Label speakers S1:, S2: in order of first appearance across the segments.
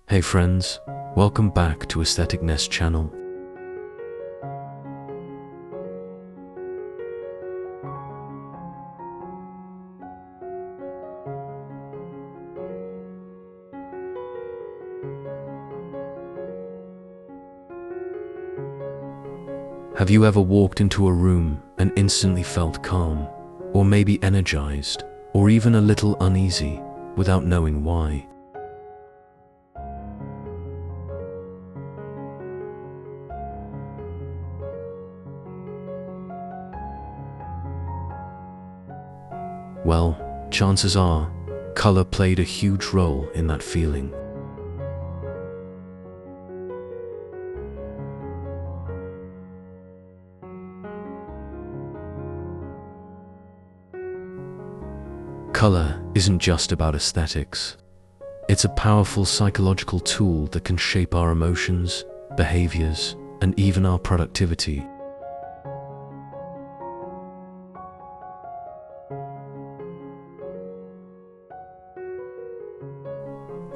S1: Hey friends, welcome back to Aesthetic Nest channel. Have you ever walked into a room and instantly felt calm, or maybe energized, or even a little uneasy, without knowing why? Well, chances are, color played a huge role in that feeling. Color isn't just about aesthetics. It's a powerful psychological tool that can shape our emotions, behaviors, and even our productivity.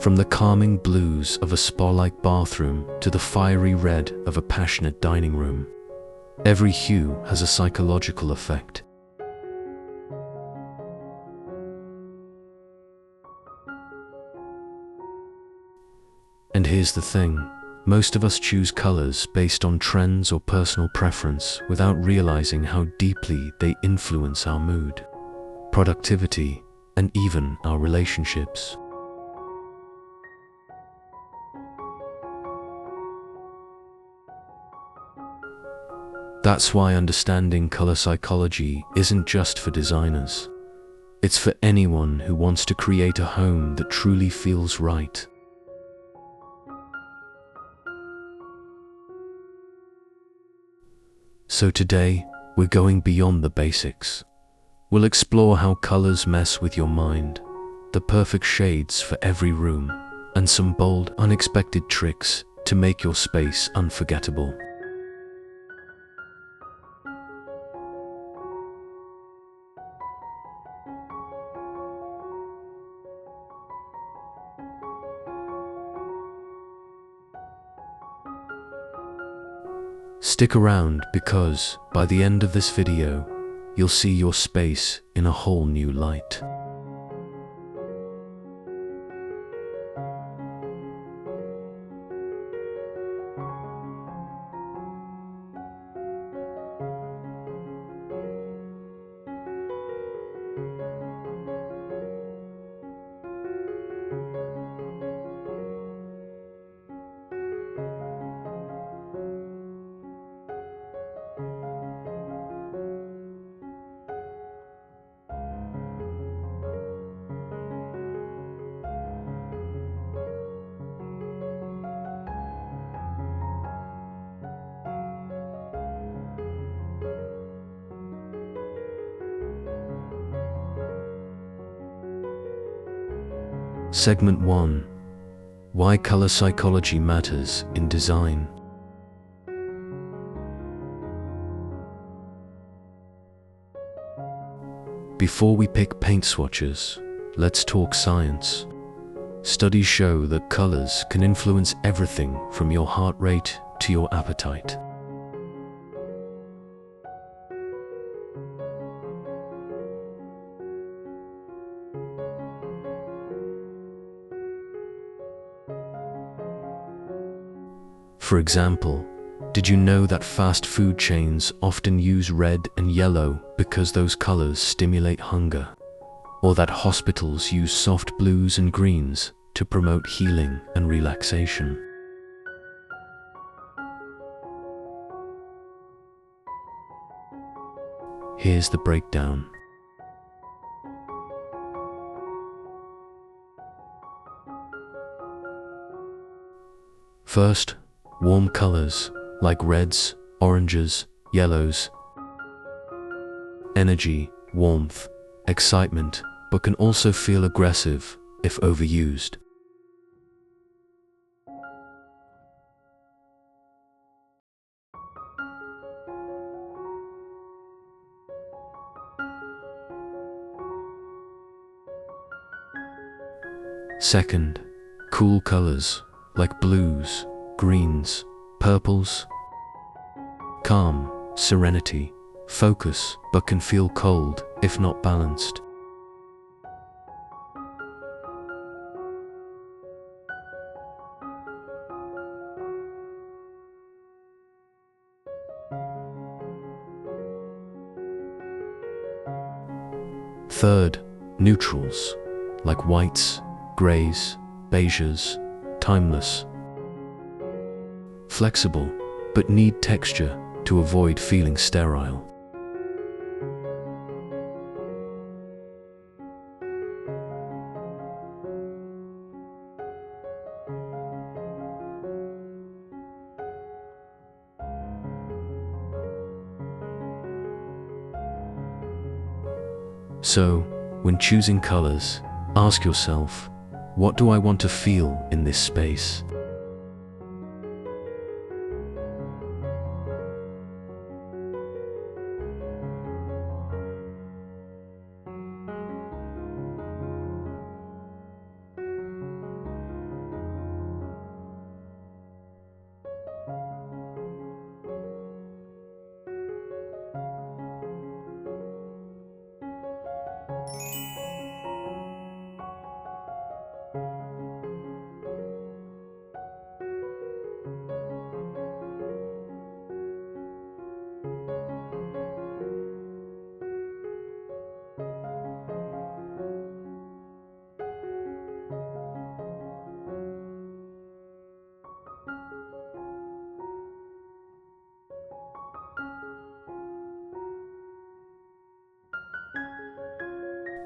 S1: From the calming blues of a spa-like bathroom to the fiery red of a passionate dining room, every hue has a psychological effect. And here's the thing, most of us choose colors based on trends or personal preference without realizing how deeply they influence our mood, productivity, and even our relationships. That's why understanding color psychology isn't just for designers. It's for anyone who wants to create a home that truly feels right. So today, we're going beyond the basics. We'll explore how colors mess with your mind, the perfect shades for every room, and some bold, unexpected tricks to make your space unforgettable. Stick around because, by the end of this video, you'll see your space in a whole new light. Segment 1. Why color psychology matters in design. Before we pick paint swatches, let's talk science. Studies show that colors can influence everything from your heart rate to your appetite. For example, did you know that fast food chains often use red and yellow because those colors stimulate hunger? Or that hospitals use soft blues and greens to promote healing and relaxation? Here's the breakdown. First, warm colors like reds, oranges, yellows. Energy, warmth, excitement, but can also feel aggressive if overused. Second, cool colors like blues, greens, purples. Calm, serenity, focus, but can feel cold if not balanced. Third, neutrals, like whites, greys, beiges, timeless. Flexible, but need texture to avoid feeling sterile. So, when choosing colors, ask yourself, what do I want to feel in this space?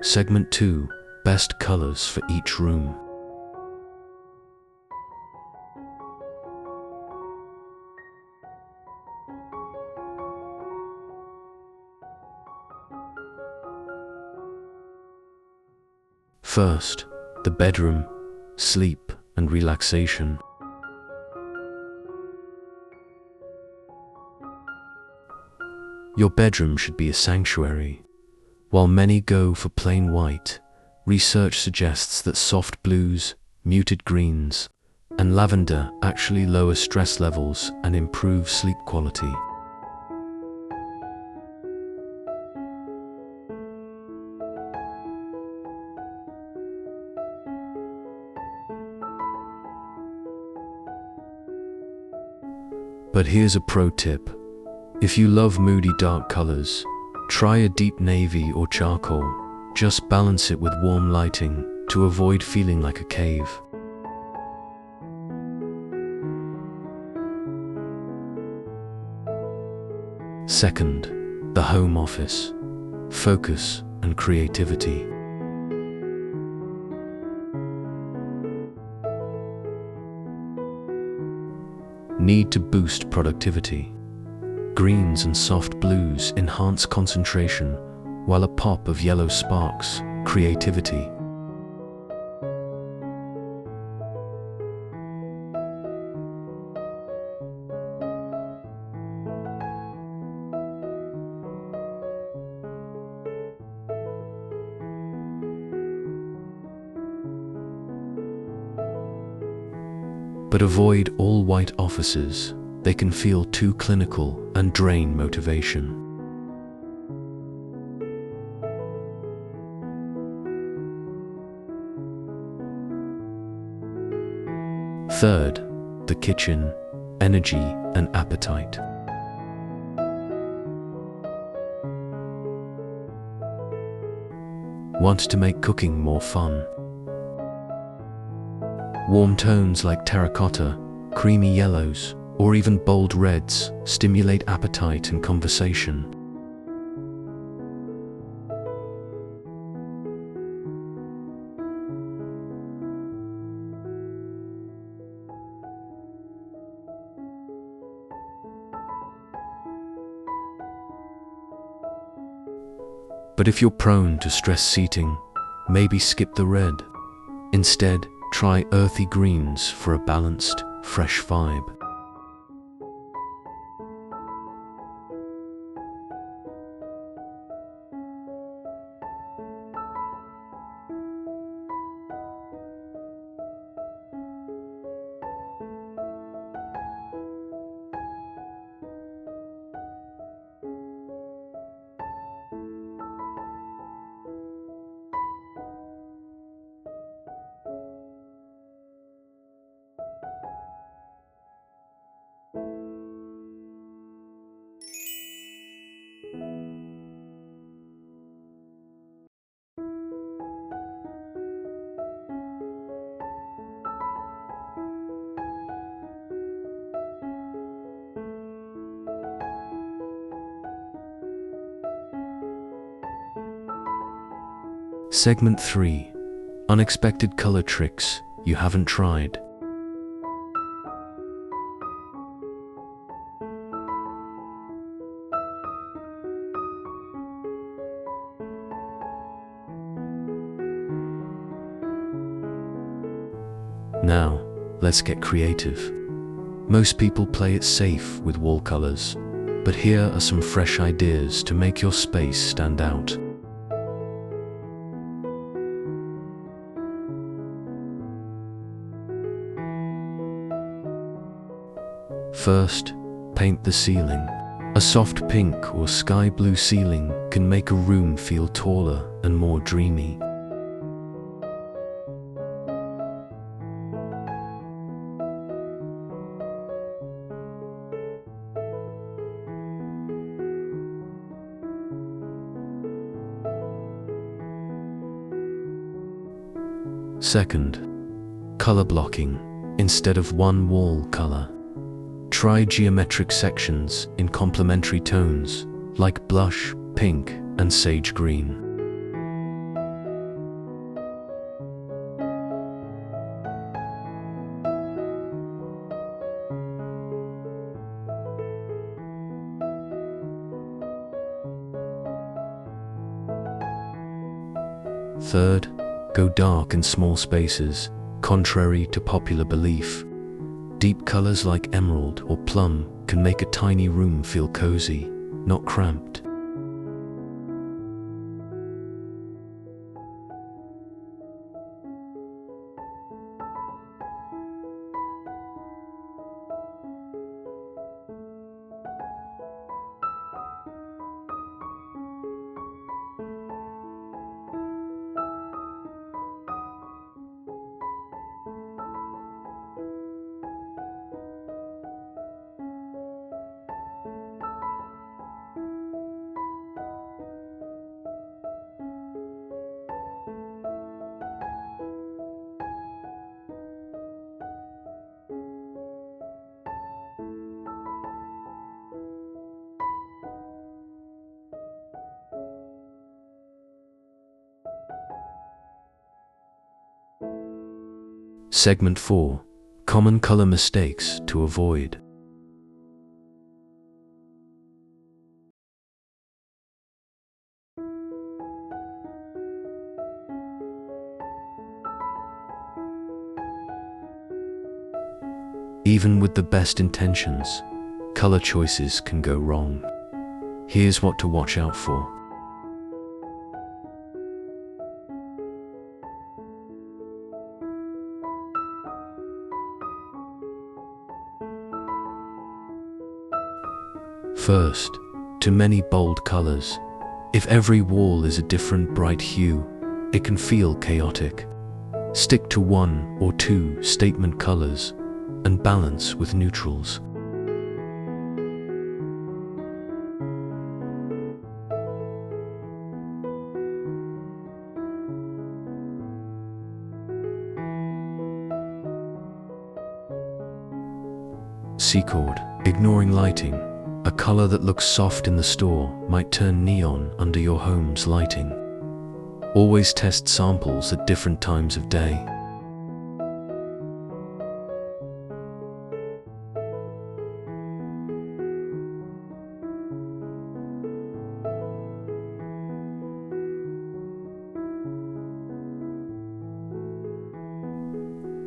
S1: Segment 2. Best colors for each room. First, the bedroom, sleep and relaxation. Your bedroom should be a sanctuary. While many go for plain white, research suggests that soft blues, muted greens, and lavender actually lower stress levels and improve sleep quality. But here's a pro tip. If you love moody dark colors, try a deep navy or charcoal. Just balance it with warm lighting to avoid feeling like a cave. Second, the home office. Focus and creativity. Need to boost productivity. Greens and soft blues enhance concentration, while a pop of yellow sparks creativity. But avoid all white offices. They can feel too clinical and drain motivation. Third, the kitchen, energy and appetite. Want to make cooking more fun? Warm tones like terracotta, creamy yellows, or even bold reds stimulate appetite and conversation. But if you're prone to stress seating, maybe skip the red. Instead, try earthy greens for a balanced, fresh vibe. Segment 3. Unexpected color tricks you haven't tried. Now, let's get creative. Most people play it safe with wall colors, but here are some fresh ideas to make your space stand out. First, paint the ceiling. A soft pink or sky blue ceiling can make a room feel taller and more dreamy. Second, color blocking instead of one wall color. Try geometric sections in complementary tones like blush, pink, and sage green. Third, go dark in small spaces, contrary to popular belief. Deep colors like emerald or plum can make a tiny room feel cozy, not cramped. Segment 4. Common color mistakes to avoid. Even with the best intentions, color choices can go wrong. Here's what to watch out for. First, too many bold colors. If every wall is a different bright hue, it can feel chaotic. Stick to one or two statement colors and balance with neutrals. C-chord, ignoring lighting. A color that looks soft in the store might turn neon under your home's lighting. Always test samples at different times of day.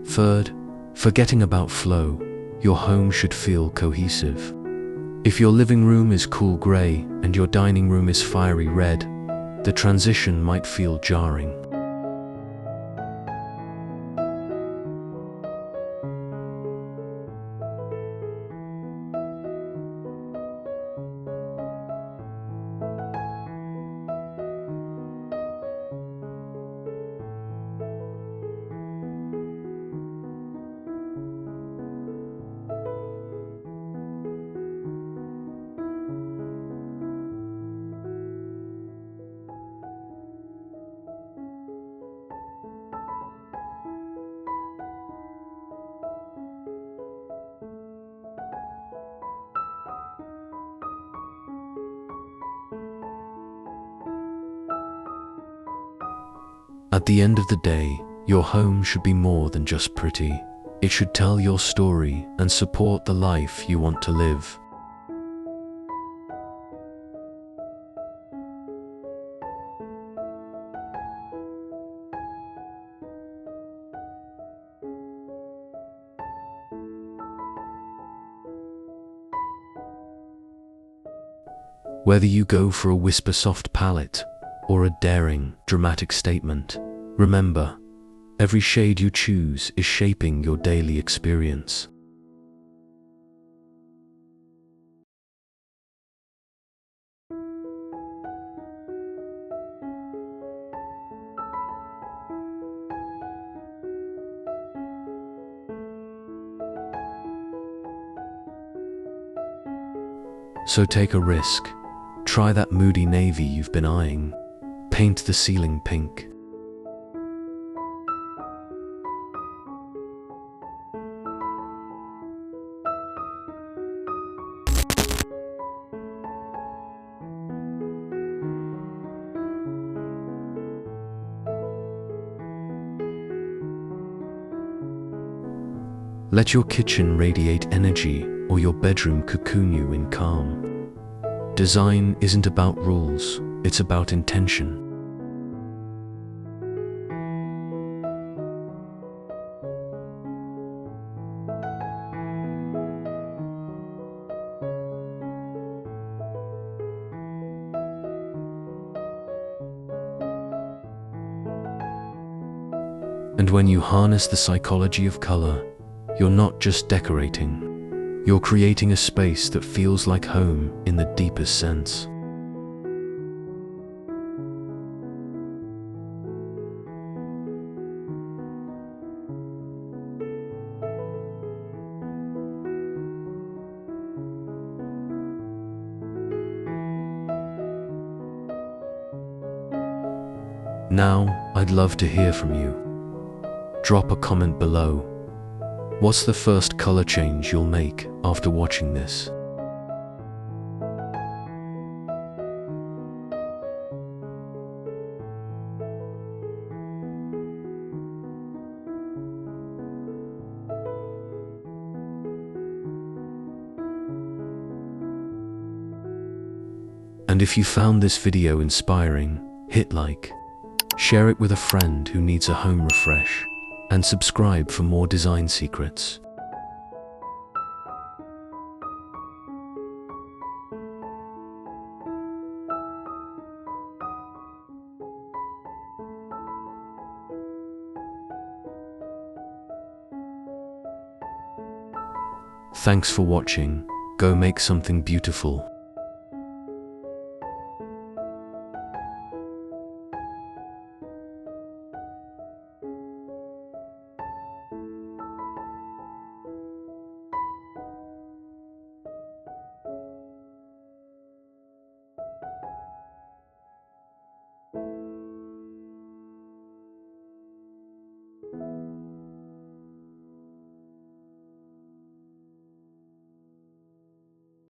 S1: Third, forgetting about flow. Your home should feel cohesive. If your living room is cool gray and your dining room is fiery red, the transition might feel jarring. At the end of the day, your home should be more than just pretty. It should tell your story and support the life you want to live. Whether you go for a whisper-soft palette or a daring, dramatic statement, remember, every shade you choose is shaping your daily experience. So take a risk. Try that moody navy you've been eyeing. Paint the ceiling pink. Let your kitchen radiate energy or your bedroom cocoon you in calm. Design isn't about rules, it's about intention. And when you harness the psychology of color, you're not just decorating. You're creating a space that feels like home in the deepest sense. Now, I'd love to hear from you. Drop a comment below. What's the first color change you'll make after watching this? And if you found this video inspiring, hit like, share it with a friend who needs a home refresh, and subscribe for more design secrets. Thanks for watching. Go make something beautiful.